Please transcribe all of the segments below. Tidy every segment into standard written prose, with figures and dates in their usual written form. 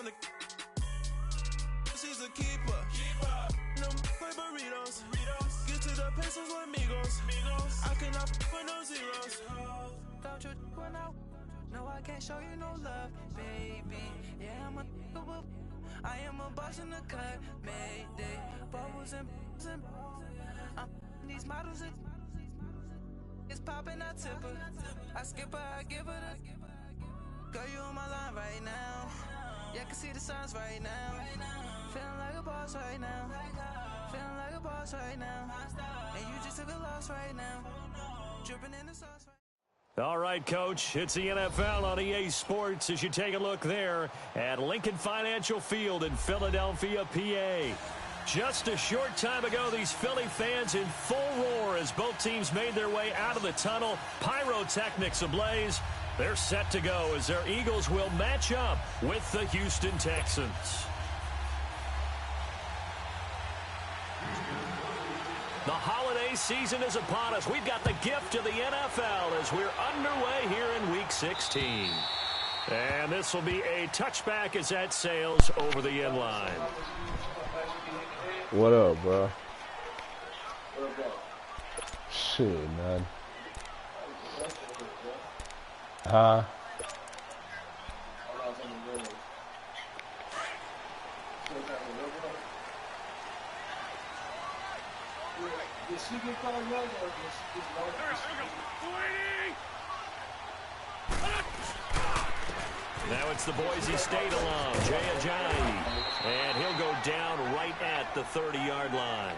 on the. She's a keeper. No burritos. Get to the pesos with amigos. I cannot put no zeros. Don't you run out? No, I can't show you no love, baby. Yeah, I am a boss in the cut, mayday. Bubbles and these models it's popping, I tip her. I skip her, I give her the. Girl, you on my line right now. Yeah, I can see the signs right now. Feeling like a boss right now. Feeling like a boss right now. And you just took a loss right now. Dripping in the sauce right. All right, Coach, it's the NFL on EA Sports as you take a look there at Lincoln Financial Field in Philadelphia, PA. Just a short time ago, these Philly fans in full roar as both teams made their way out of the tunnel. Pyrotechnics ablaze. They're set to go as their Eagles will match up with the Houston Texans. The holiday season is upon us. We've got the gift of the NFL as we're underway here in Week 16. And this will be a touchback as that sails over the end line. What up, bro? Shit, man. Huh? Did she get called young or Now it's the Boise State alum, Jay Ajayi. And he'll go down right at the 30-yard line.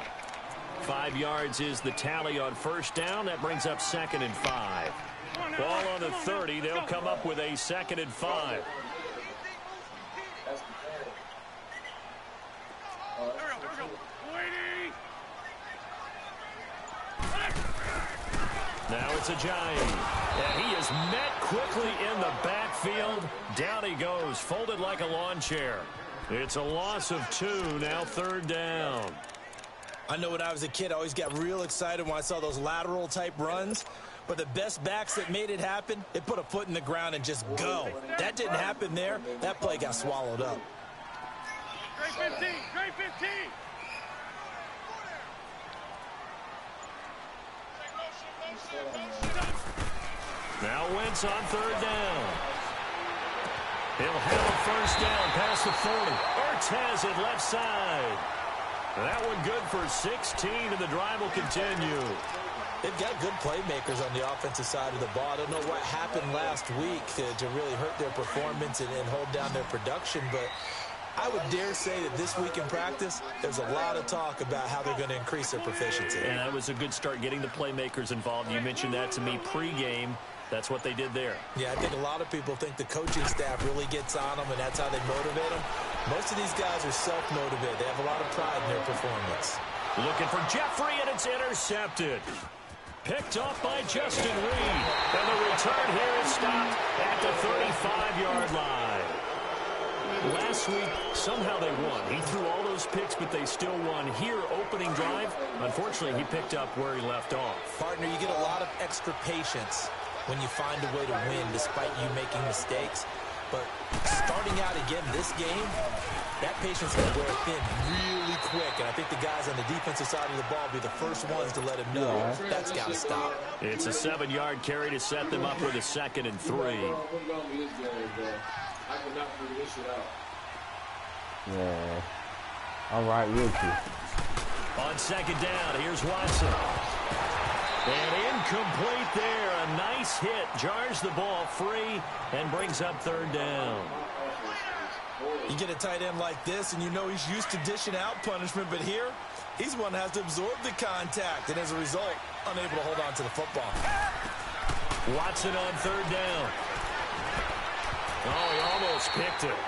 5 yards is the tally on first down. That brings up 2nd and 5. Ball on the 30. They'll come up with a 2nd and 5. Now it's Ajayi. And he is met quickly in the backfield. Down he goes, folded like a lawn chair. It's a loss of 2, now 3rd down. I know when I was a kid, I always got real excited when I saw those lateral-type runs. But the best backs that made it happen, they put a foot in the ground and just go. That didn't happen there. That play got swallowed up. Great 15, great 15. Now Wentz on 3rd down. He'll have a first down past the 40. Ertz has it left side. That one good for 16, and the drive will continue. They've got good playmakers on the offensive side of the ball. I don't know what happened last week to really hurt their performance and hold down their production, but I would dare say that this week in practice, there's a lot of talk about how they're going to increase their proficiency. And that was a good start getting the playmakers involved. You mentioned that to me pregame. That's what they did there. Yeah, I think a lot of people think the coaching staff really gets on them, and that's how they motivate them. Most of these guys are self-motivated. They have a lot of pride in their performance. Looking for Jeffrey, and it's intercepted. Picked off by Justin Reed. And the return here is stopped at the 35-yard line. Last week, somehow they won. He threw all those picks, but they still won. Here, opening drive, unfortunately, he picked up where he left off. Partner, you get a lot of extra patience when you find a way to win despite you making mistakes. But starting out again this game, that patience is going to wear thin really quick. And I think the guys on the defensive side of the ball will be the first ones to let him know that's got to stop. It's a 7-yard carry to set them up with a 2nd and 3. Yeah. I'm right with you. On 2nd down, here's Watson. And incomplete there. A nice hit. Jars the ball free and brings up 3rd down. You get a tight end like this, and you know he's used to dishing out punishment, but here, he's one that has to absorb the contact, and as a result, unable to hold on to the football. Watson on 3rd down. Oh, he almost picked it.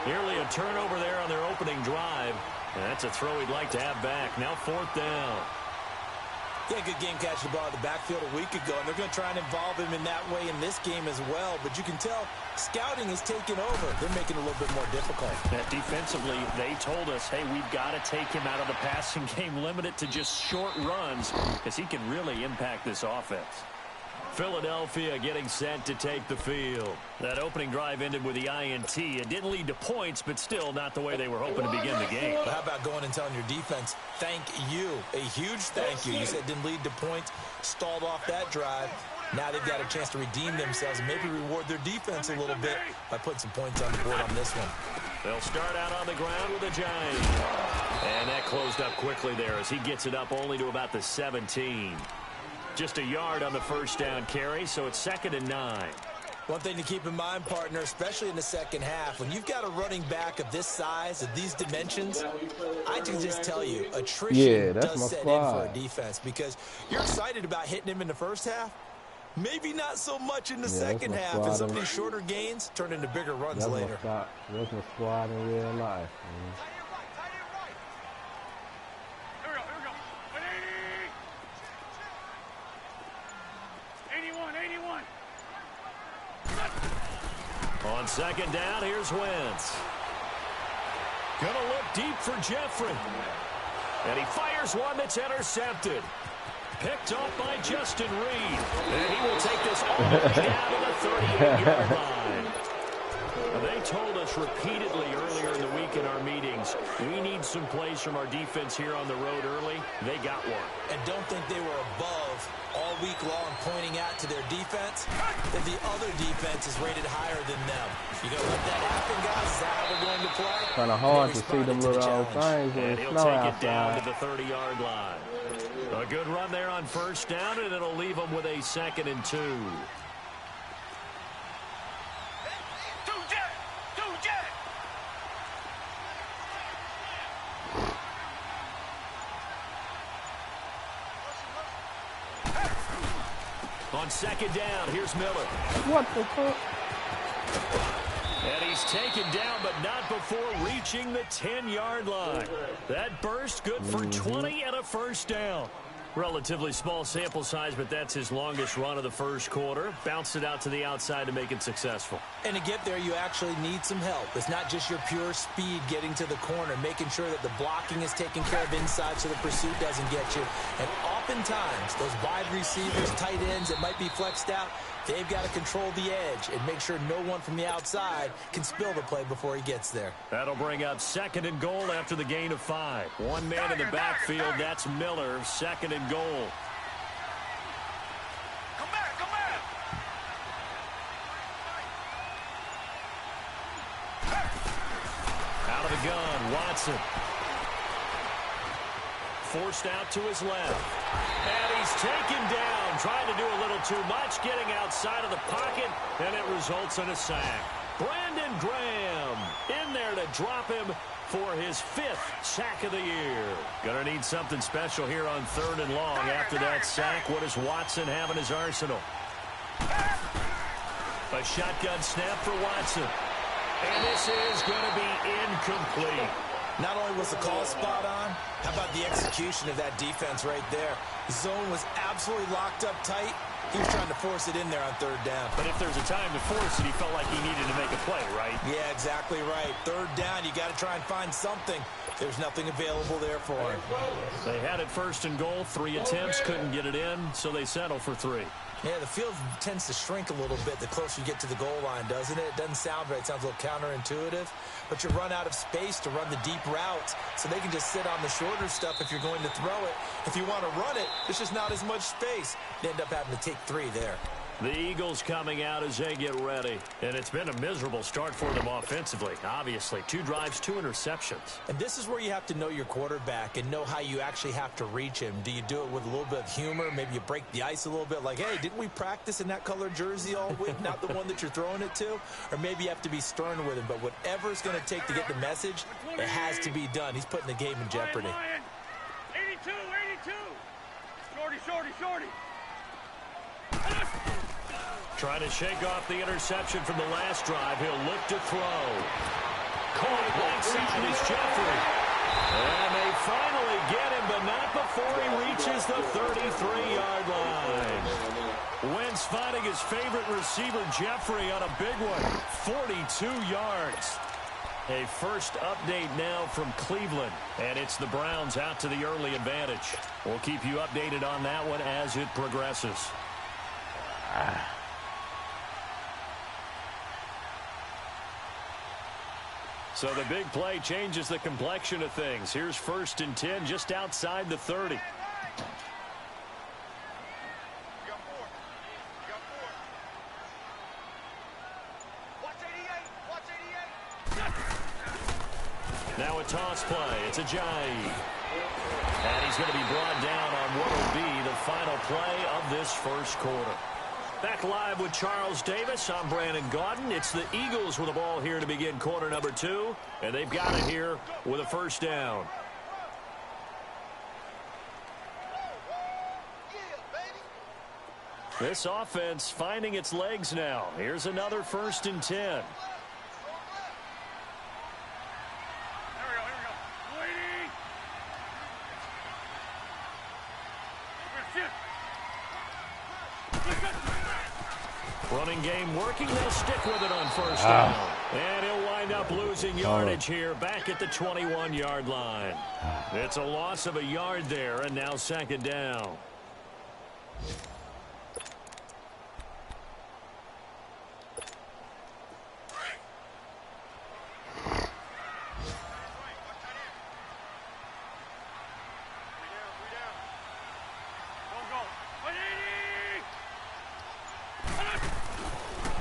Nearly a turnover there on their opening drive. And that's a throw he'd like to have back. Now 4th down. He had a good game catching the ball in the backfield a week ago, and they're going to try and involve him in that way in this game as well. But you can tell scouting is taking over. They're making it a little bit more difficult. That defensively, they told us, hey, we've got to take him out of the passing game, limit it to just short runs, because he can really impact this offense. Philadelphia getting set to take the field. That opening drive ended with the INT. It didn't lead to points, but still not the way they were hoping to begin the game. But how about going and telling your defense, thank you, a huge thank you. You said it didn't lead to points, stalled off that drive. Now they've got a chance to redeem themselves and maybe reward their defense a little bit by putting some points on the board on this one. They'll start out on the ground with a giant. And that closed up quickly there as he gets it up only to about the 17. Just a yard on the first down carry, so it's 2nd and 9. One thing to keep in mind, partner, especially in the second half, when you've got a running back of this size, of these dimensions, I can just tell you, attrition does set in for a defense because you're excited about hitting him in the first half. Maybe not so much in the second half, and some of these shorter gains turn into bigger runs later. That's my squad in real life. Man. On 2nd down, here's Wentz. Gonna look deep for Jeffrey. And he fires one that's intercepted. Picked off by Justin Reed. And he will take this all the way down to the 38-yard line. They told us repeatedly earlier in the week in our meetings, we need some plays from our defense here on the road early. They got one. And don't think they were above all week long pointing out to their defense that the other defense is rated higher than them. You gonna let that happen, guys? Is that how we're going to play? Kind of hard to see them little old things when it's snow outside. And he'll take it down to the 30-yard line. A good run there on first down, and it'll leave them with a 2nd and 2. On 2nd down, here's Miller. What the fuck? And he's taken down, but not before reaching the 10-yard line. That burst good for 20 and a first down. Relatively small sample size, but that's his longest run of the first quarter. Bounced it out to the outside to make it successful. And to get there, you actually need some help. It's not just your pure speed getting to the corner, making sure that the blocking is taken care of inside so the pursuit doesn't get you. And oftentimes, those wide receivers, tight ends that might be flexed out, they've got to control the edge and make sure no one from the outside can spill the play before he gets there. That'll bring up 2nd and goal after the gain of 5. One man in the backfield, that's Miller, 2nd and goal. Come back, come back. Out of the gun, Watson. Forced out to his left. And he's taken down, trying to do a little too much, getting outside of the pocket, and it results in a sack. Brandon Graham in there to drop him for his 5th sack of the year. Gonna need something special here on 3rd and long. After that sack, what does Watson have in his arsenal? A shotgun snap for Watson. And this is gonna be incomplete. Not only was the call spot on, how about the execution of that defense right there? The zone was absolutely locked up tight. He was trying to force it in there on 3rd down. But if there's a time to force it, he felt like he needed to make a play, right? Yeah, exactly right. 3rd down, you got to try and find something. There's nothing available there for him. They had it 1st and goal, 3 attempts, couldn't get it in, so they settle for 3. Yeah, the field tends to shrink a little bit the closer you get to the goal line, doesn't it? It doesn't sound right. It sounds a little counterintuitive. But you run out of space to run the deep routes, so they can just sit on the shorter stuff if you're going to throw it. If you want to run it, there's just not as much space. They end up having to take 3 there. The Eagles coming out as they get ready. And it's been a miserable start for them offensively, obviously. 2 drives, 2 interceptions. And this is where you have to know your quarterback and know how you actually have to reach him. Do you do it with a little bit of humor? Maybe you break the ice a little bit like, hey, didn't we practice in that colored jersey all week, not the one that you're throwing it to? Or maybe you have to be stern with him. But whatever it's going to take to get the message, it has to be done. He's putting the game in jeopardy. 82, 82. Shorty, shorty, shorty. Trying to shake off the interception from the last drive. He'll look to throw. Caught right side is Jeffrey. And they finally get him, but not before he reaches the 33-yard line. Wentz finding his favorite receiver, Jeffrey, on a big one. 42 yards. A first update now from Cleveland. And it's the Browns out to the early advantage. We'll keep you updated on that one as it progresses. So the big play changes the complexion of things. Here's 1st and 10 just outside the 30. Now a toss play. It's a Ajayi. And he's going to be brought down on what will be the final play of this first quarter. Back live with Charles Davis. I'm Brandon Gaudin. It's the Eagles with the ball here to begin quarter number 2. And they've got it here with a first down. This offense finding its legs now. Here's another 1st and 10. Running game working. They'll stick with it on first down. And he'll wind up losing yardage here back at the 21-yard line. It's a loss of a yard there, and now 2nd down.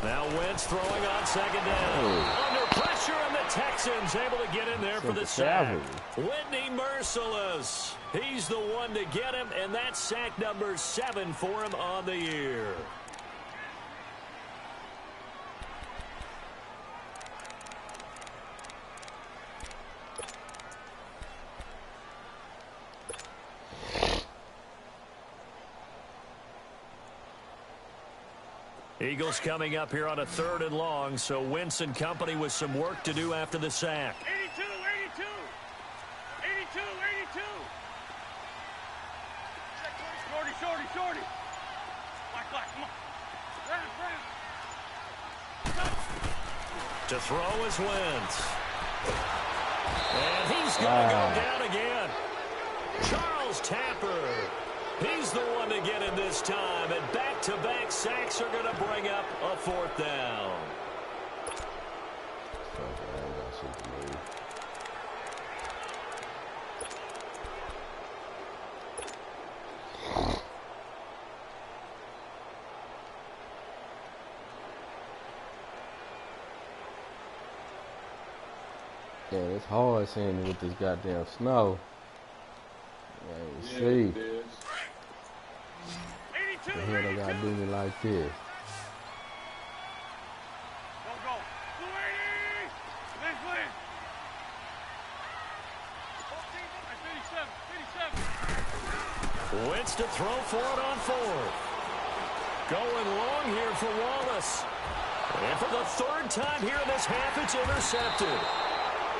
Now Wentz throwing on 2nd down. Under pressure, and the Texans able to get in there for the sack. Whitney Merciless. He's the one to get him, and that's sack number 7 for him on the year. Eagles coming up here on a 3rd and long, so Wentz and company with some work to do after the sack. 82, 82. 82, 82. Shorty. Black, come on. Round. To throw is Wentz. And he's going to go down again. Charles Tapper. He's the one to get in this time, and back-to-back sacks are going to bring up a 4th down. Yeah, it's hard seeing with this goddamn snow. See. The hell they gotta do me like this? Go. 280. 57. Wentz to throw for it on 4th. Going long here for Wallace. And for the 3rd time here in this half, it's intercepted.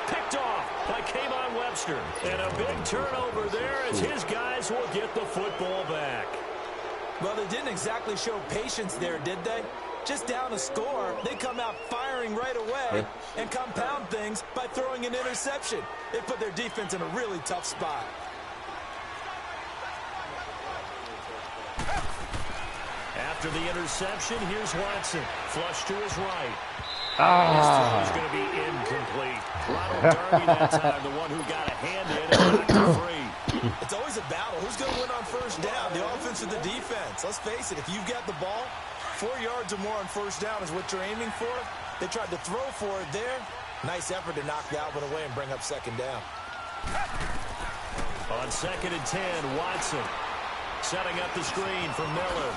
Picked off by Kayvon Webster. And a big turnover there as his guys will get the football back. Well, they didn't exactly show patience there, did they? Just down a score, they come out firing right away and compound things by throwing an interception. They put their defense in a really tough spot. After the interception, here's Watson. Flush to his right. His throw is going to be incomplete. Ronald Darby that time, the one who got a hand in and knocked it free. It's always a battle. Who's going to win on first down, the offense or the defense? Let's face it, if you've got the ball, 4 yards or more on first down is what you're aiming for. They tried to throw for it there. Nice effort to knock that one away and bring up 2nd down. On 2nd and 10, Watson setting up the screen for Miller.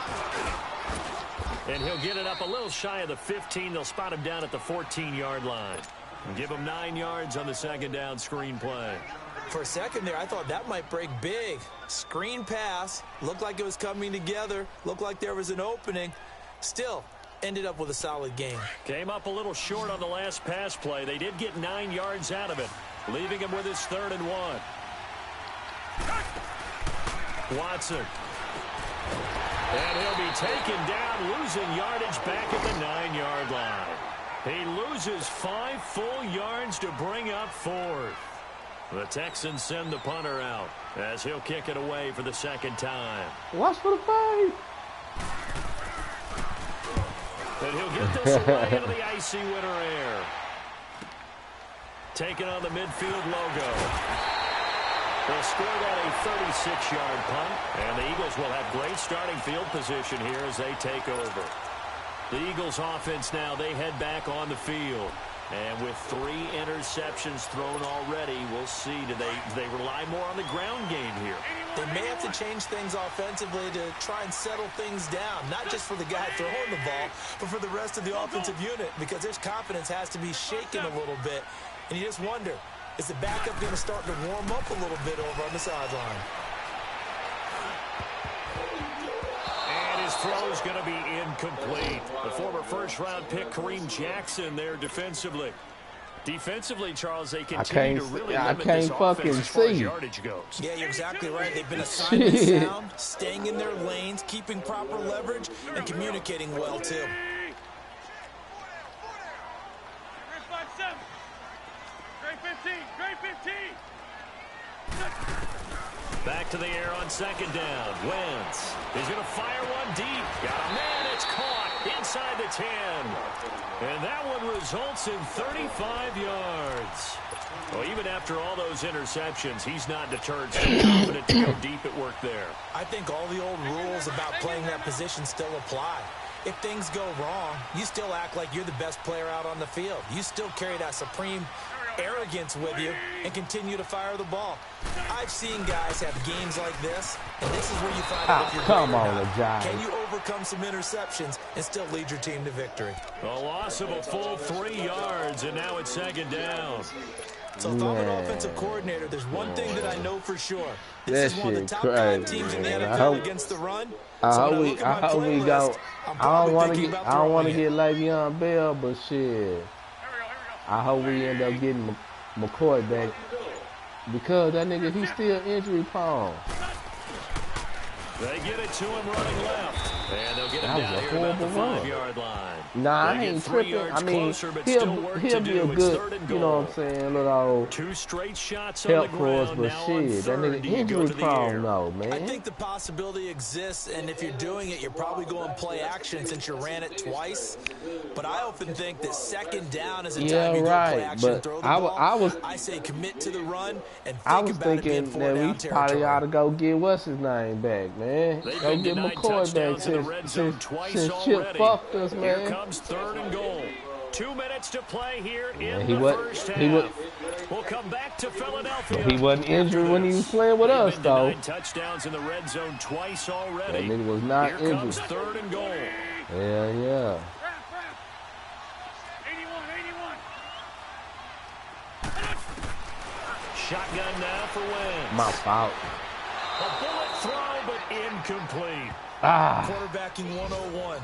And he'll get it up a little shy of the 15. They'll spot him down at the 14-yard line. And give him 9 yards on the 2nd down screen play. For a second there, I thought that might break big. Screen pass. Looked like it was coming together. Looked like there was an opening. Still, ended up with a solid game. Came up a little short on the last pass play. They did get 9 yards out of it, leaving him with his 3rd and 1. Watson. And he'll be taken down, losing yardage back at the 9-yard line. He loses 5 full yards to bring up 4th. The Texans send the punter out as he'll kick it away for the 2nd time. Watch for the play. And he'll get this away into the icy winter air. Taking on the midfield logo. They'll score that a 36-yard punt, and the Eagles will have great starting field position here as they take over. The Eagles offense now, they head back on the field. And with 3 interceptions thrown already, we'll see. Do they rely more on the ground game here? They may have to change things offensively to try and settle things down, not just for the guy throwing the ball, but for the rest of the offensive unit, because their confidence has to be shaken a little bit. And you just wonder, is the backup going to start to warm up a little bit over on the sideline? His throw is going to be incomplete. The former first-round pick, Kareem Jackson, there defensively. Defensively, Charles, they continue to really limit this offense as far as yardage goes. Yeah, you're exactly right. They've been assignment sound, staying in their lanes, keeping proper leverage, and communicating well, too. Great 15, great 15. Back to the air on second down. Wentz is going to fire one deep. Got a man. It's caught inside the 10. And that one results in 35 yards. Well, even after all those interceptions, he's not deterred. Still confident to go deep at work there. I think all the old rules about playing that position still apply. If things go wrong, you still act like you're the best player out on the field. You still carry that supreme arrogance with you and continue to fire the ball. I've seen guys have games like this, and this is where you find out if you're great or not. Can you overcome some interceptions and still lead your team to victory? A loss of a full 3 yards, and now it's second down. So if I'm an offensive coordinator, there's one thing that I know for sure. This is one of the top 5 teams in the NFL against the run. I hope we go. I don't want to get Le'Veon Bell, but shit. I hope we end up getting McCoy back because that nigga, he's still injury prone. They get it to him running left. And they'll get him down here about the 5-yard line. Nah, I ain't tripping. I mean, he'll be a good, you know what I'm saying, little 2 straight shots help on the for us, ground. but Now shit, that nigga injury prone, no, man. I think the possibility exists, and if you're doing it, you're probably going play action since you ran it twice. But I often think that second down is a time you go play action and throw the ball. I say commit to the run and think about it being 4 down territory. We probably ought to go get what's his name back, man. Go get McCoy back since Chip fucked us, man. Here comes 3rd and goal. 2 minutes to play here in the first half. We'll come back to Philadelphia. He wasn't injured when he was playing with us, though. 9 touchdowns in the red zone twice already. That nigga was not injured. Here comes 3rd and goal. Yeah. 81. Shotgun now for Wentz. My fault. A bullet throw, but incomplete. Quarterbacking 101.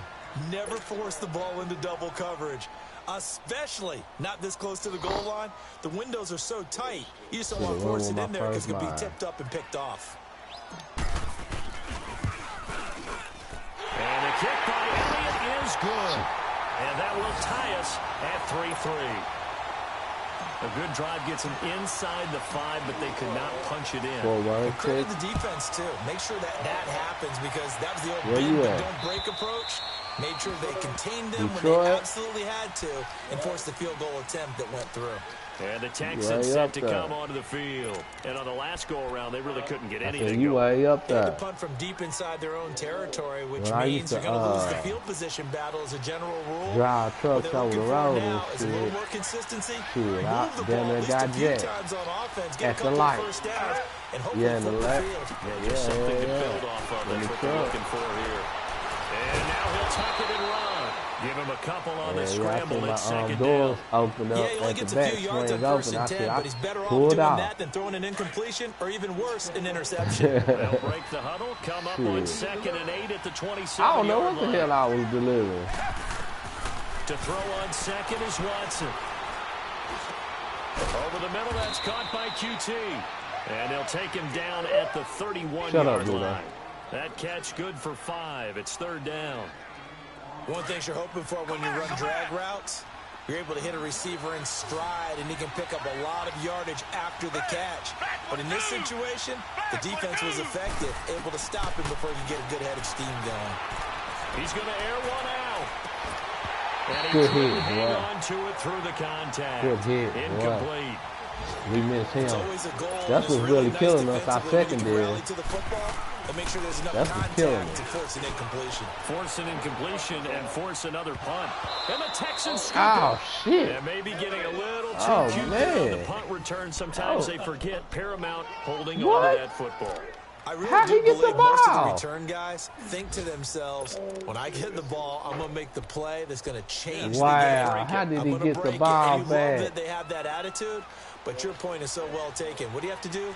Never force the ball into double coverage, especially not this close to the goal line. The windows are so tight, you just don't want to force it in there because it could be tipped up and picked off. And the kick by Elliott is good. And that will tie us at 3-3. A good drive gets them inside the 5, but they could not punch it in. Credit the defense, too. Make sure that happens because that was the old bend but don't break approach. Made sure they contained them when they absolutely had to and forced the field goal attempt that went through. And the Texans set to come onto the field. And on the last go-around, they really couldn't get anything going. Way up there. They had to punt from deep inside their own territory, which means you're going to lose the field position battle as a general rule. Drive trucks over the road and shit. A little more consistency. Shit, damn near got jet. At the light. In the left. Yeah, something to build off of. That's what they're looking for here. And now he'll tuck it and run. Give him a couple on the scramble at second down. Open up he only gets a few yards on 1st and 10, but he's better off doing that than throwing an incompletion or even worse, an interception. They'll break the huddle, come up on 2nd and 8 at the 27-yard line. I don't know what the hell I was delivering. To throw on 2nd is Watson. Over the middle, that's caught by QT. And they'll take him down at the 31-yard line. That catch good for 5. It's 3rd down. One thing you're hoping for when you run drag routes, you're able to hit a receiver in stride, and he can pick up a lot of yardage after the catch. But in this situation, the defense was effective, able to stop him before he could get a good head of steam going. He's going to air one out. Good hit, boy. Hang on to it through the contact. Good hit, Incomplete. Boy. We miss him. That's what's really killing us, our secondary. Make sure there's enough That's what's killing contact to force an incompletion. Force an incompletion and force another punt. And the Texans scoop Oh, shit. And maybe getting a little too cute man. on the punt return. Sometimes they forget Paramount holding What? on to that football. I really How'd do he get the believe most of the ball? return guys think to themselves, when I get the ball, I'm going to make the play that's going to change Wow, the game. how did I'm he gonna get the break it. ball And you back? love that they have that attitude, but your point is so well taken. What do you have to do?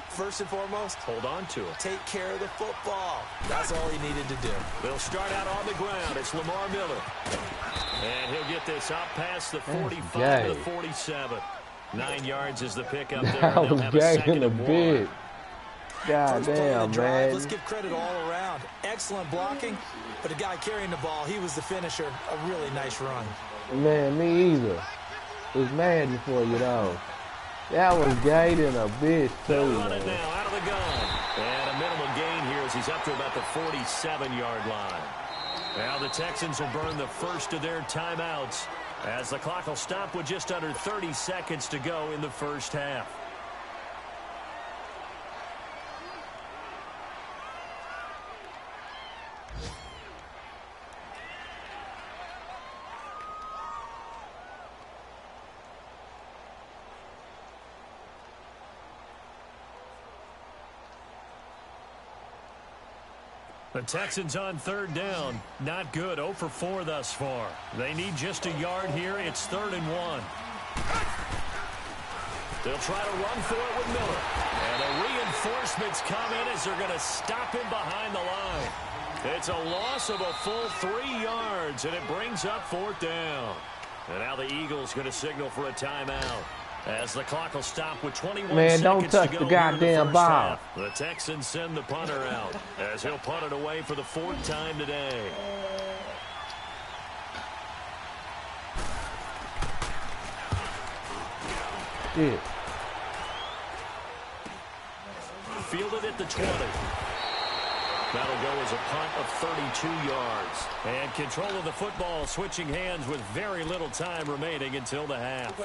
First and foremost, Hold on to it. take care of the football. That's all he needed to do. They'll start out on the ground. It's Lamar Miller. And he'll get this up past the 45 to the 47. 9 yards is the pickup there. That They'll was have a gay second in the and 1. bit. God First play of damn, the drive, man. let's give credit all around. Excellent blocking, but the guy carrying the ball, he was the finisher. A really nice run. Man, me either. It's Madden for you, though. That was gay in a bitch, They'll too, run it man. now out of the gun. And a minimal gain here as he's up to about the 47-yard line. Now the Texans will burn the first of their timeouts as the clock will stop with just under 30 seconds to go in the first half. The Texans on third down. Not good. 0 for 4 thus far. They need just a yard here. It's 3rd and 1. They'll try to run for it with Miller. And the reinforcements come in as they're going to stop him behind the line. It's a loss of a full 3 yards, and it brings up 4th down. And now the Eagles going to signal for a timeout. As the clock will stop with 21 Man, don't seconds touch to the go goddamn here in the first ball. half. The Texans send the punter out as he'll punt it away for the 4th time today. Shit. Fielded at the 20. That'll go as a punt of 32 yards. And control of the football switching hands with very little time remaining until the half.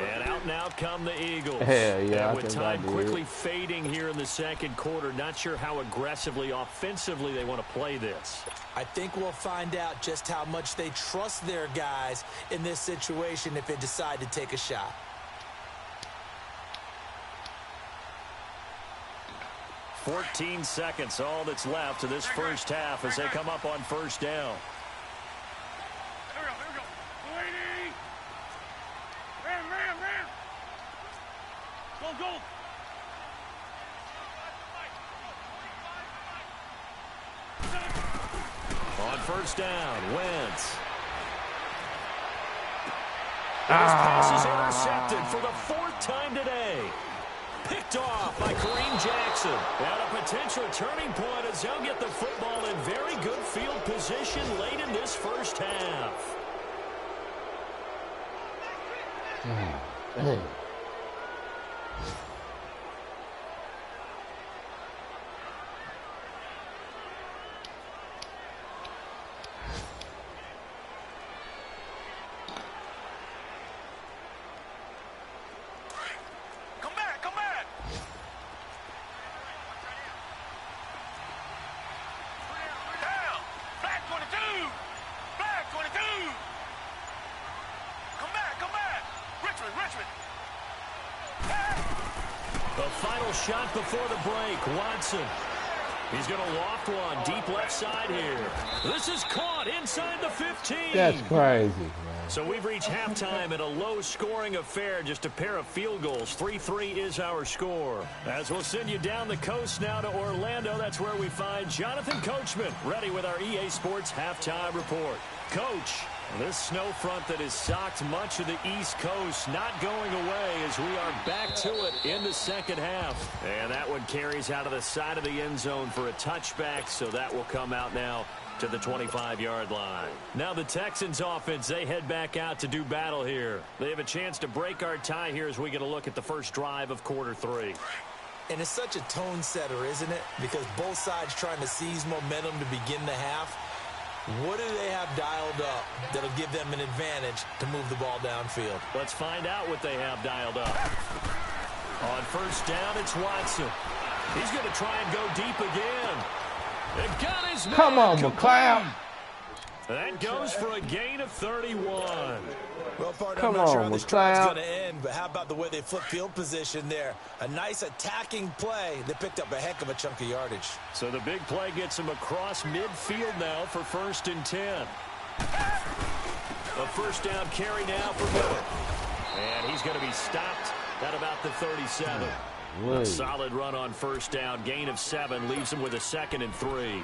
And out now come the Eagles. Hell yeah, and with I think time I did. quickly fading here in the second quarter, not sure how aggressively, offensively they want to play this. I think we'll find out just how much they trust their guys in this situation if they decide to take a shot. .14 seconds, all that's left to this first half as they come up on first down. Here we go. Lady! Ram! Go! On first down, Wentz. This pass is intercepted for the 4th time today. Picked off by Kareem Jackson. At a potential turning point as he'll get the football in very good field position late in this first half. Come back! Down! Black 22! Black 22! Come back! Richmond! The final shot before the break, Watson. He's going to loft one deep left side here. This is caught inside the 15. That's crazy, man. So we've reached halftime in a low-scoring affair, just a pair of field goals. 3-3 is our score. As we'll send you down the coast now to Orlando, that's where we find Jonathan Coachman, ready with our EA Sports Halftime Report. Coach, this snow front that has socked much of the East Coast not going away as we are back to it in the second half. And that one carries out of the side of the end zone for a touchback, so that will come out now to the 25-yard line. Now the Texans offense, they head back out to do battle here. They have a chance to break our tie here as we get a look at the first drive of quarter 3. And it's such a tone setter, isn't it? Because both sides trying to seize momentum to begin the half. What do they have dialed up that'll give them an advantage to move the ball downfield? Let's find out what they have dialed up. On first down, it's Watson. He's going to try and go deep again. It got his man. Come on, McLeod. That goes for a gain of 31. Well, partner, Come I'm not sure on, how this drive's McLeod. going to end, but how about the way they flip field position there? A nice attacking play. They picked up a heck of a chunk of yardage. So the big play gets him across midfield now for 1st and 10. A first down carry now for Miller. And he's going to be stopped at about the 37. A solid run on first down. Gain of 7 leaves him with a 2nd and 3.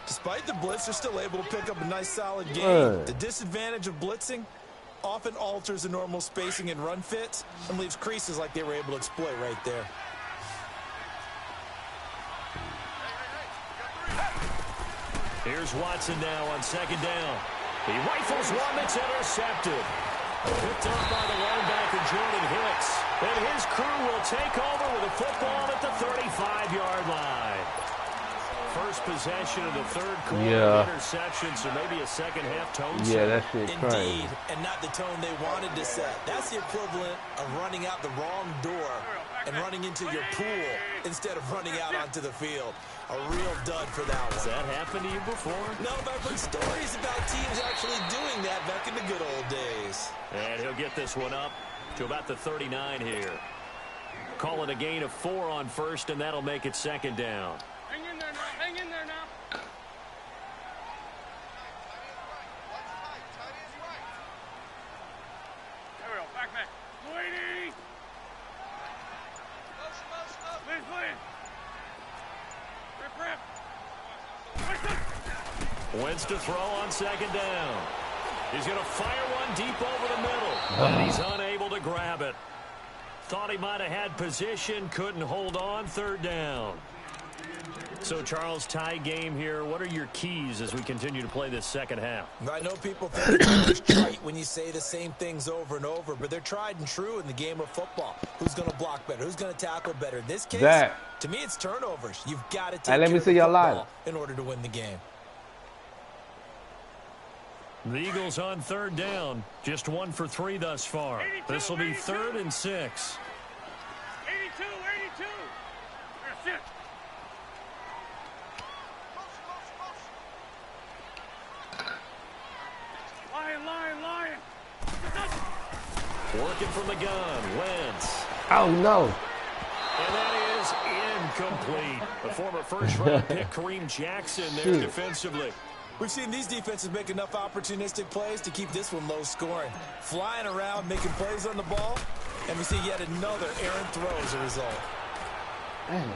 Despite the blitz, they're still able to pick up a nice solid gain. The disadvantage of blitzing often alters the normal spacing and run fits and leaves creases like they were able to exploit right there. Here's Watson now on 2nd down. He rifles one that's intercepted. Picked up by the linebacker, Jordan Hicks. And his crew will take over with a football at the 35-yard line. First possession of the third quarter, interception, so maybe a second-half tone set. Yeah, that shit crazy. Indeed, and not the tone they wanted to set. That's the equivalent of running out the wrong door and running into your pool instead of running out onto the field. A real dud for that one. Has that happened to you before? No, but I've heard stories about teams actually doing that back in the good old days. And he'll get this one up to about the 39 here. Calling a gain of 4 on first, and that'll make it 2nd down. Hang in there now. Hang in there now. There we go. Back. Lady. Please. Rip. Wentz to throw on 2nd down. He's going to fire one deep over the middle. And he's unable to grab it. Thought he might have had position. Couldn't hold on. 3rd down. So, Charles, tie game here. What are your keys as we continue to play this second half? I know people think it's trite when you say the same things over and over, but they're tried and true in the game of football. Who's going to block better? Who's going to tackle better? In this case, to me, it's turnovers. You've got to take care of the football in order to win the game. The Eagles on 3rd down. Just 1 for 3 thus far. This will be 3rd and 6. 82. Sit. Lion. Working from the gun, Wentz. Oh, no. And that is incomplete. The former first-round pick, Kareem Jackson, there defensively. We've seen these defenses make enough opportunistic plays to keep this one low scoring. Flying around, making plays on the ball, and we see yet another errant throw as a result. Damn.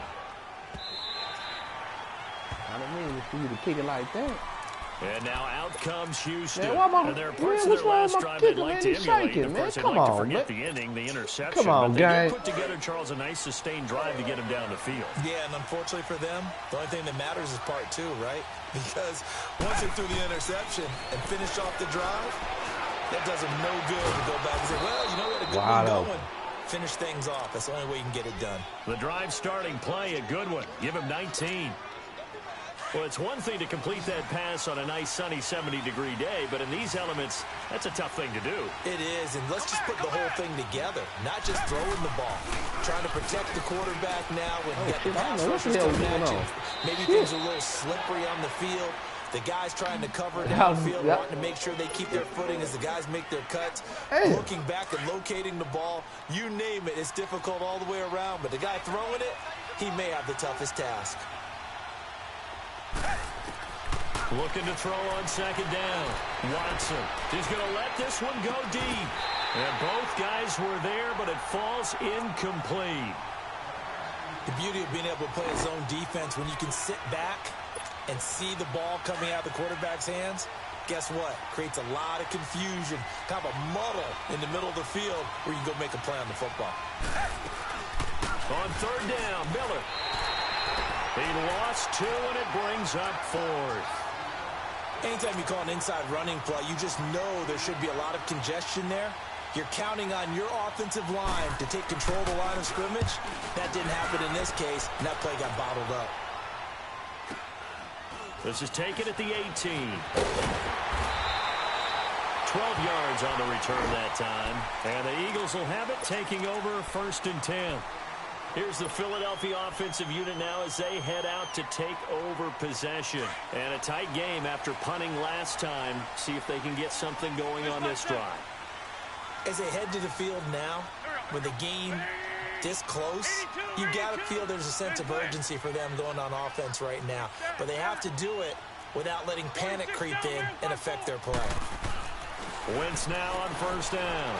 I don't mean for you to kick it like that. And now out comes Houston. Man, and there are parts of their last drive they'd like to emulate. Of course, they'd like to forget the ending, the interception. Come on, but they guys. did put together, Charles, a nice sustained drive to get him down the field. Yeah, and unfortunately for them, the only thing that matters is part 2, right? Because once they threw the interception and finished off the drive, that does them no good to go back and say, well, you know what, a good one going. Finish things off. That's the only way you can get it done. The drive starting play, a good one. Give him 19. Well, it's one thing to complete that pass on a nice sunny 70-degree day, but in these elements, that's a tough thing to do. It is, and let's just put the whole thing together, not just throwing the ball. Trying to protect the quarterback now when you got the pass rushers coming at you. Maybe things are a little slippery on the field. The guys trying to cover downfield, wanting to make sure they keep their footing as the guys make their cuts. Looking back and locating the ball, you name it, it's difficult all the way around, but the guy throwing it, he may have the toughest task. Looking to throw on 2nd down. Watson is going to let this one go deep. And both guys were there, but it falls incomplete. The beauty of being able to play a zone defense when you can sit back and see the ball coming out of the quarterback's hands, guess what? Creates a lot of confusion, kind of a muddle in the middle of the field where you can go make a play on the football. On 3rd down, Miller. He lost 2, and it brings up 4th. Anytime you call an inside running play, you just know there should be a lot of congestion there. You're counting on your offensive line to take control of the line of scrimmage. That didn't happen in this case, and that play got bottled up. This is taken at the 18. 12 yards on the return that time. And the Eagles will have it, taking over 1st and 10. Here's the Philadelphia offensive unit now as they head out to take over possession. And a tight game after punting last time. See if they can get something going on this drive. As they head to the field now, with the game this close, you got to feel there's a sense of urgency for them going on offense right now. But they have to do it without letting panic creep in and affect their play. Wentz now on 1st down.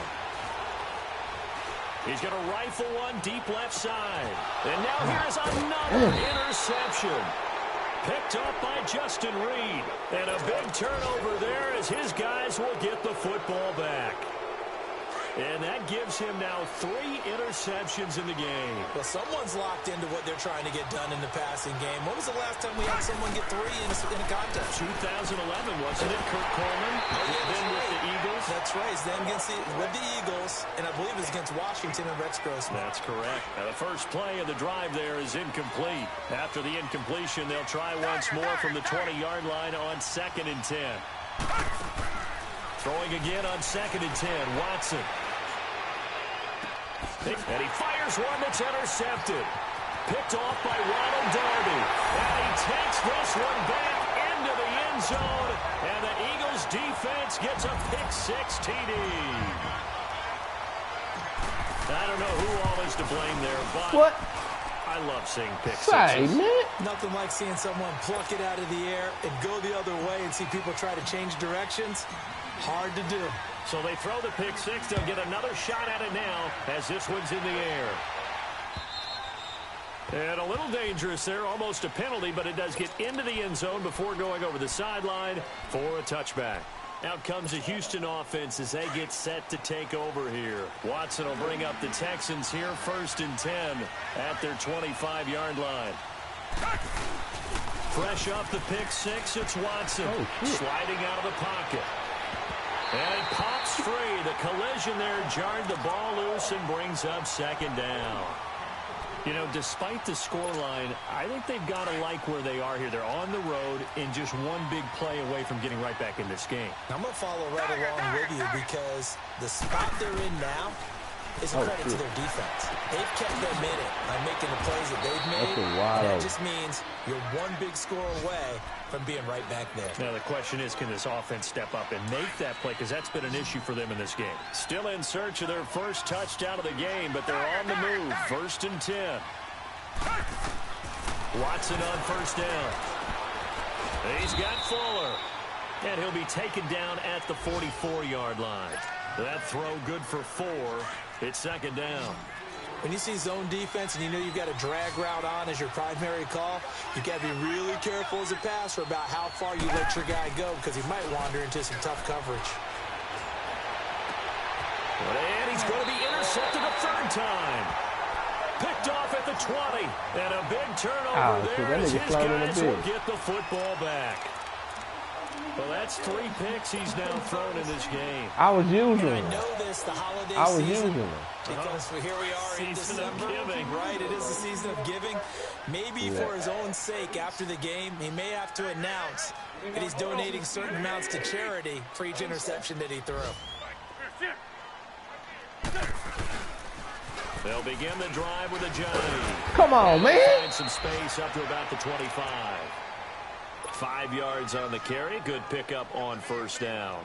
He's going to rifle one deep left side. And now here's another interception. Picked up by Justin Reed. And a big turnover there as his guys will get the football back. And that gives him now 3 interceptions in the game. Well, someone's locked into what they're trying to get done in the passing game. When was the last time we had someone get 3 in a contest? 2011, wasn't it? Kurt Coleman. Then with the Eagles. That's right. It's then with the Eagles, and I believe it's against Washington and Rex Grossman. That's correct. Now, the first play of the drive there is incomplete. After the incompletion, they'll try once more from the 20-yard line on 2nd and 10. Throwing again on 2nd and 10, Watson. And he fires one that's intercepted. Picked off by Ronald Darby. And he takes this one back into the end zone. And the Eagles defense gets a pick-6 TD. I don't know who all is to blame there, but I love seeing pick-6s. Nothing like seeing someone pluck it out of the air and go the other way and see people try to change directions. Hard to do. So they throw the pick-6. They'll get another shot at it now as this one's in the air. And a little dangerous there, almost a penalty, but it does get into the end zone before going over the sideline for a touchback. Out comes the Houston offense as they get set to take over here. Watson will bring up the Texans here, 1st and 10 at their 25-yard line. Fresh off the pick-6, it's Watson sliding out of the pocket. And pops free. The collision there jarred the ball loose and brings up 2nd down. You know, despite the scoreline, I think they've got to like where they are here. They're on the road and just one big play away from getting right back in this game. I'm going to follow right along with you because the spot they're in now is a credit to their defense. They've kept them in it by making the plays that they've made. And that just means you're one big score away from being right back there. Now the question is, can this offense step up and make that play? Because that's been an issue for them in this game. Still in search of their first touchdown of the game, but they're on the move. 1st and 10. Watson on 1st down. He's got Fuller. And he'll be taken down at the 44-yard line. That throw good for 4. It's 2nd down. When you see zone defense and you know you've got a drag route on as your primary call, you've got to be really careful as a passer about how far you let your guy go because he might wander into some tough coverage. And he's going to be intercepted a 3rd time. Picked off at the 20. And a big turnover there as his guys will get the football back. Well, that's 3 picks he's now thrown in this game. I was using them. I know this, the holiday season. Because here we are in December. Right, it is the season of giving. Maybe for his own sake, after the game, he may have to announce that he's donating certain amounts to charity for each interception that he threw. They'll begin the drive with a Johnny. Come on, man. Find some space up to about the 25. 5 yards on the carry. Good pickup on 1st down.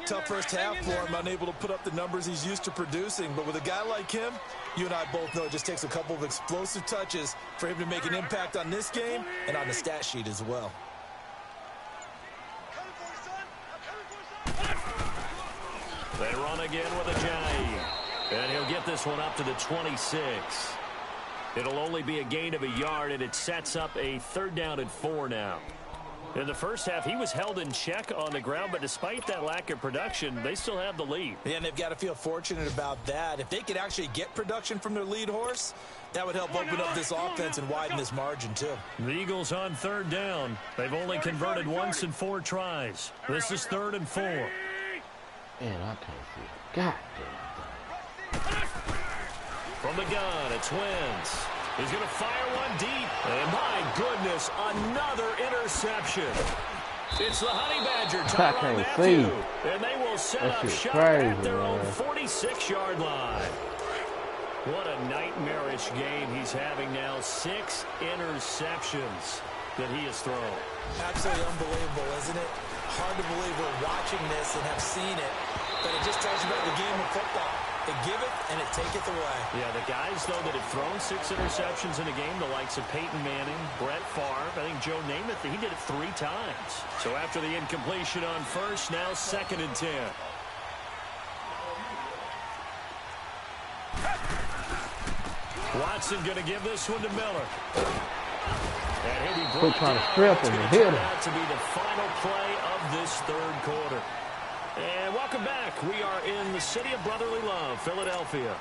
Tough first half for him, unable to put up the numbers he's used to producing. But with a guy like him, you and I both know it just takes a couple of explosive touches for him to make an impact on this game and on the stat sheet as well. They run again with a Johnny. And he'll get this one up to the 26. It'll only be a gain of a yard, and it sets up a 3rd down and 4 now. In the first half, he was held in check on the ground, but despite that lack of production, they still have the lead. Yeah, and they've got to feel fortunate about that. If they could actually get production from their lead horse, that would help open up this offense and widen this margin, too. The Eagles on 3rd down. They've only converted once in 4 tries. This is 3rd and 4. Man, I can't see it. God damn. From the gun, it's Wentz. He's going to fire one deep. And my goodness, another interception. It's the Honey Badger, Tyrann Mathieu. And they will set up shop at their own 46-yard line. What a nightmarish game he's having now. 6 interceptions that he has thrown. Absolutely unbelievable, isn't it? Hard to believe we're watching this and have seen it, but it just tells you about the game of football. It giveth and it taketh away. Yeah, the guys, though, that have thrown 6 interceptions in a game, the likes of Peyton Manning, Brett Favre, I think Joe Namath, he did it 3 times. So after the incompletion on first, now 2nd and 10. Watson going to give this one to Miller. And he'll be brought trying to down. strip It's him going and to hit turn him. out to be the final play of this 3rd quarter. And welcome back. We are in the city of brotherly love, Philadelphia.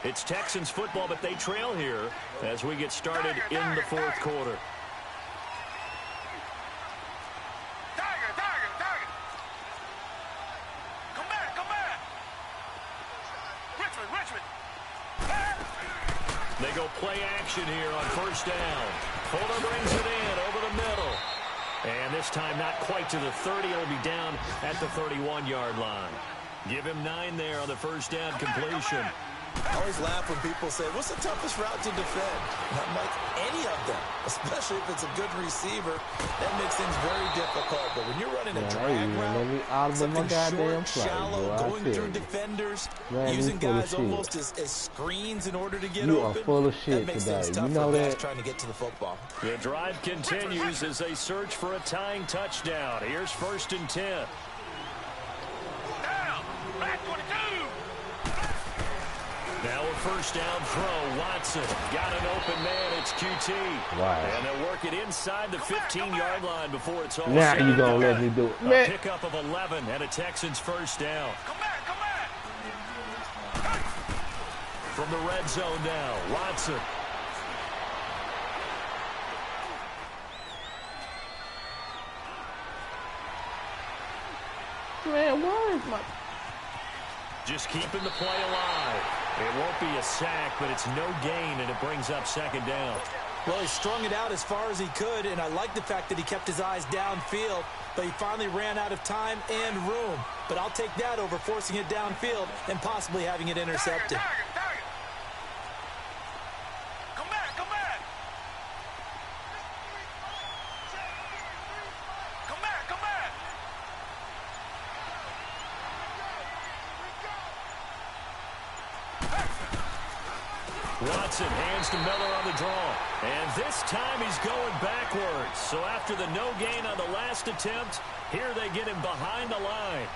It's Texans football, but they trail here as we get started in the 4th quarter. Come back, come back. Richmond. They go play action here on first down. Fuller brings it in over the middle. And this time not quite to the 30. It'll be down at the 31-yard line. Give him 9 there on the first down completion. I always laugh when people say, what's the toughest route to defend? Not like any of them, especially if it's a good receiver. That makes things very difficult. But when you're running a drag route, something short, shallow, going through defenders, using guys almost as screens in order to get open, you are full of shit that makes today. things tough You know for guys that? trying to get to the football. The drive continues as they search for a tying touchdown. Here's 1st and 10. Down. Back 22. Now a first down throw. Watson got an open man. It's QT. Wow. And they'll work it inside the 15-yard line before it's all Now said you and gonna done. let me do it. A Man. pickup of 11 and a Texans first down. Come back. From the red zone now, Watson. Man, why is my... Just keeping the play alive. It won't be a sack, but it's no gain, and it brings up 2nd down. Well, he strung it out as far as he could, and I like the fact that he kept his eyes downfield, but he finally ran out of time and room. But I'll take that over forcing it downfield and possibly having it intercepted. Target. Come back. Come back. Watson hands to Miller on the draw. And this time he's going backwards. So after the no gain on the last attempt, here they get him behind the line.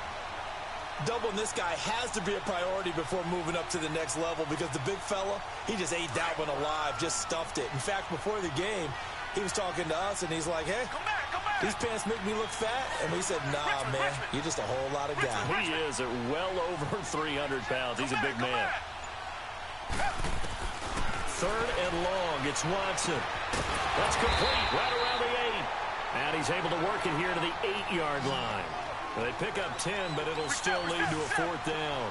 Doubling this guy has to be a priority before moving up to the next level because the big fella, he just ate that one alive, just stuffed it. In fact, before the game, he was talking to us, and he's like, hey, these pants make me look fat. And we said, nah, man, you're just a whole lot of guy. He is at well over 300 pounds. He's a big man. 3rd and long. It's Watson. That's complete right around the 8. And he's able to work it here to the 8-yard line. They pick up 10, but it'll still lead to a 4th down.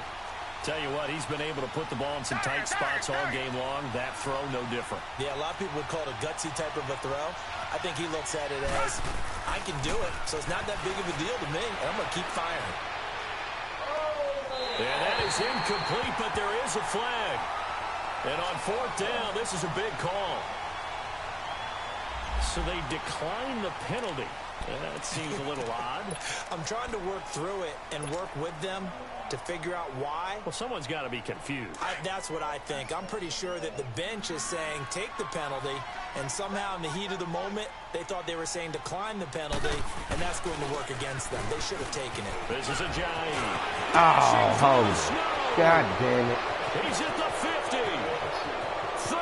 Tell you what, he's been able to put the ball in some tight spots all game long. That throw, no different. Yeah, a lot of people would call it a gutsy type of a throw. I think he looks at it as, I can do it, so it's not that big of a deal to me, and I'm going to keep firing. And that is incomplete, but there is a flag. And on 4th down, this is a big call. So they decline the penalty. That seems a little odd. I'm trying to work through it and work with them to figure out why. Well, someone's got to be confused. That's what I think. I'm pretty sure that the bench is saying take the penalty, and somehow in the heat of the moment, they thought they were saying decline the penalty, and that's going to work against them. They should have taken it. This is a giant. Oh, holy. God damn it. He's at the 50, 30,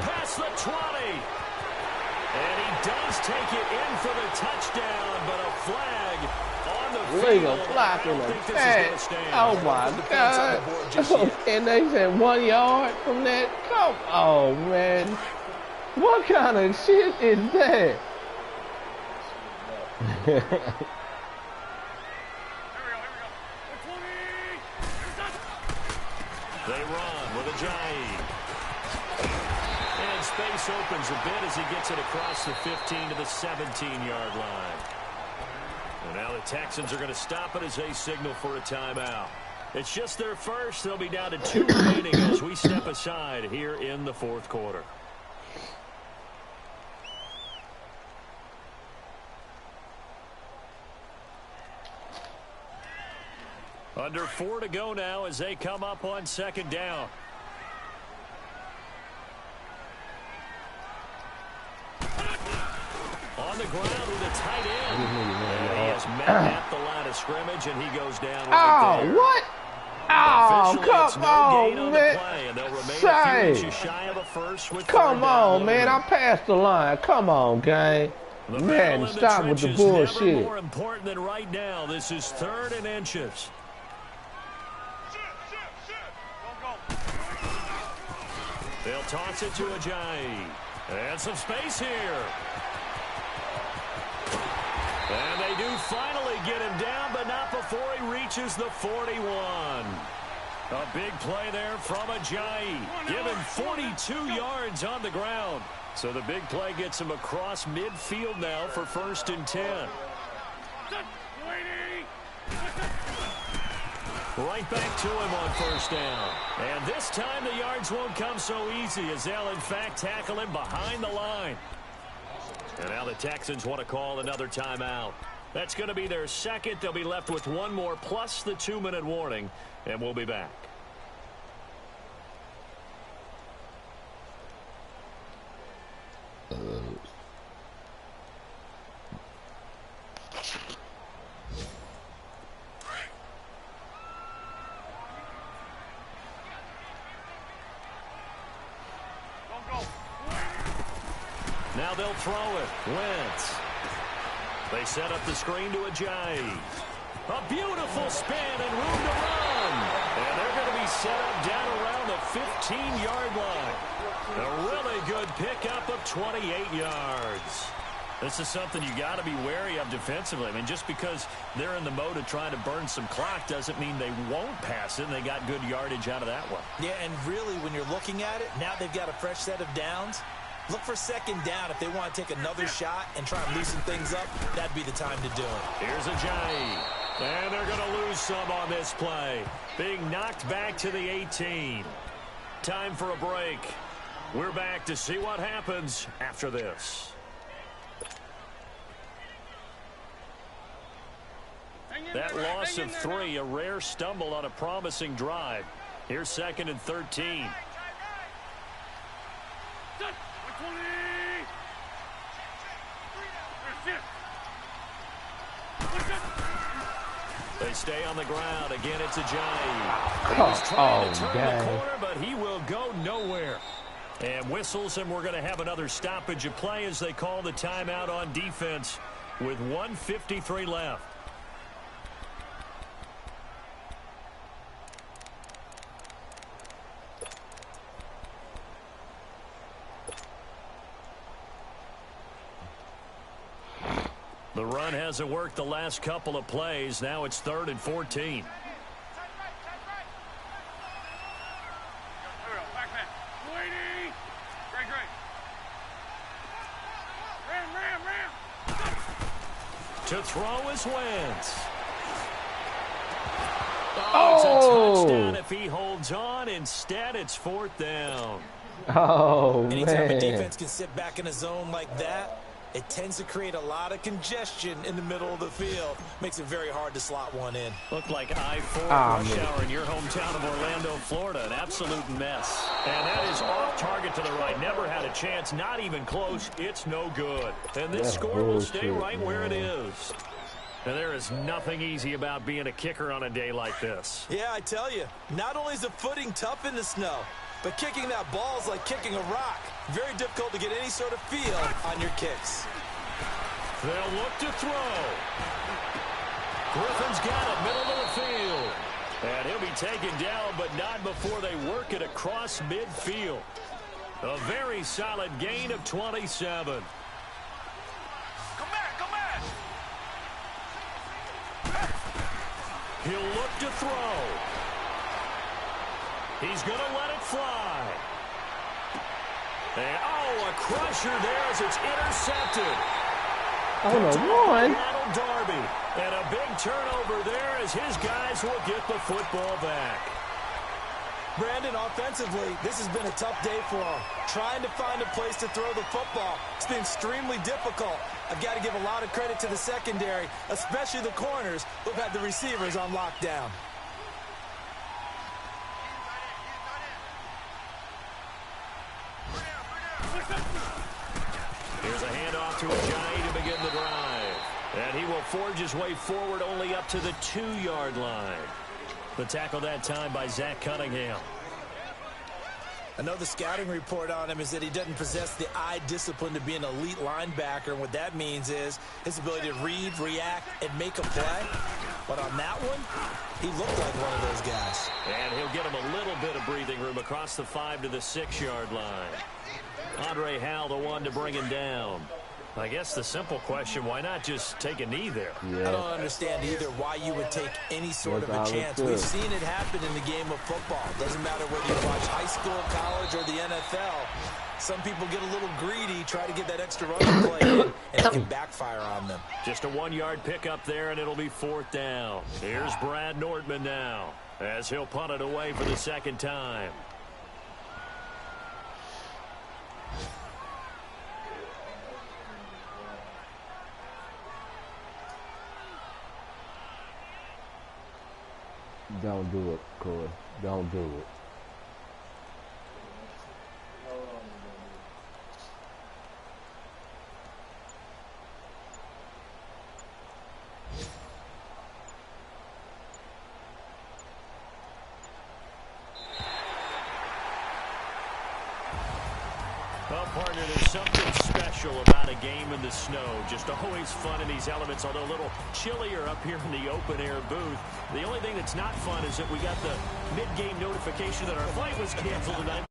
past the 20. And he does take it in for the touchdown, but a flag on the field. Legal block in the back. Oh, my God. And they said 1 yard from that. Come on, man. What kind of shit is that? They run with a Ajayi. And space opens a bit as he gets it across the 15 to the 17-yard line. And now the Texans are going to stop it as they signal for a timeout. It's just their first. They'll be down to 2 remaining as we step aside here in the fourth quarter. Under 4 to go now as they come up on second down. On the ground with a tight end. And he has met at the line of scrimmage, and he goes down right there. What? Oh, come on, man. Come on, man. I passed the line. Come on, gang. Man, stop with the bullshit. Never more important than right now. This is 3rd and inches. They'll toss it to Ajayi. And some space here. And they do finally get him down, but not before he reaches the 41. A big play there from Ajayi. Given 42 yards on the ground. So the big play gets him across midfield now for 1st and 10. Right back to him on 1st down. And this time the yards won't come so easy as they'll in fact tackle him behind the line. And now the Texans want to call another timeout. That's going to be their second. They'll be left with one more plus the 2-minute warning. And we'll be back. Now they'll throw it. Wentz. They set up the screen to Ajayi. A beautiful spin and room to run. And they're going to be set up down around the 15-yard line. A really good pickup of 28 yards. This is something you got to be wary of defensively. I mean, just because they're in the mode of trying to burn some clock doesn't mean they won't pass it, and they got good yardage out of that one. Yeah, and really, when you're looking at it, now they've got a fresh set of downs. Look for 2nd down if they want to take another shot and try and loosen things up. That'd be the time to do it. Here's Ajayi. And they're going to lose some on this play. Being knocked back to the 18. Time for a break. We're back to see what happens after this. That loss of 3, a rare stumble on a promising drive. Here's 2nd and 13. They stay on the ground. Again, it's Ajayi. He's trying to turn the corner, but he will go nowhere. And whistles, and we're going to have another stoppage of play as they call the timeout on defense with 1:53 left. The run hasn't worked the last couple of plays. Now it's 3rd and 14. To throw is Wentz. Oh, it's a touchdown if he holds on. Instead, it's 4th down. Oh, Anytime man. a defense can sit back in a zone like that, it tends to create a lot of congestion in the middle of the field. Makes it very hard to slot one in. Looked like I-4 rush hour in your hometown of Orlando, Florida. An absolute mess. And that is off target to the right. Never had a chance. Not even close. It's no good. And this score will stay right where it is. And there is nothing easy about being a kicker on a day like this. Yeah, I tell you. Not only is the footing tough in the snow, but kicking that ball is like kicking a rock. Very difficult to get any sort of feel on your kicks. They'll look to throw. Griffin's got it, middle of the field. And he'll be taken down, but not before they work it across midfield. A very solid gain of 27. Come back, come back. He'll look to throw. He's going to let it fly. And, oh, a crusher there as it's intercepted. On a one. Darby. And a big turnover there as his guys will get the football back. Brandon, offensively, this has been a tough day for him. Trying to find a place to throw the football. It's been extremely difficult. I've got to give a lot of credit to the secondary, especially the corners who've had the receivers on lockdown. Here's a handoff to Ajayi to begin the drive. And he will forge his way forward only up to the 2-yard line. The tackle that time by Zach Cunningham. I know the scouting report on him is that he doesn't possess the eye discipline to be an elite linebacker. And what that means is his ability to read, react, and make a play. But on that one, he looked like one of those guys. And he'll get him a little bit of breathing room across the 5 to the 6-yard line. Andre Howell, the one to bring him down. I guess the simple question, why not just take a knee there? Yeah. I don't understand either why you would take any sort of a chance. We've seen it happen in the game of football. Doesn't matter whether you watch high school, college, or the NFL. Some people get a little greedy, try to get that extra running play in, and it can backfire on them. Just a 1-yard pickup there, and it'll be 4th down. Here's Brad Nordman now, as he'll punt it away for the 2nd time. Don't do it, Corey. Don't do it. Well, partner, there's something special about a game in the snow. Just always fun in these elements, although a little chillier up here in the open-air booth. The only thing that's not fun is that we got the mid-game notification that our flight was canceled tonight.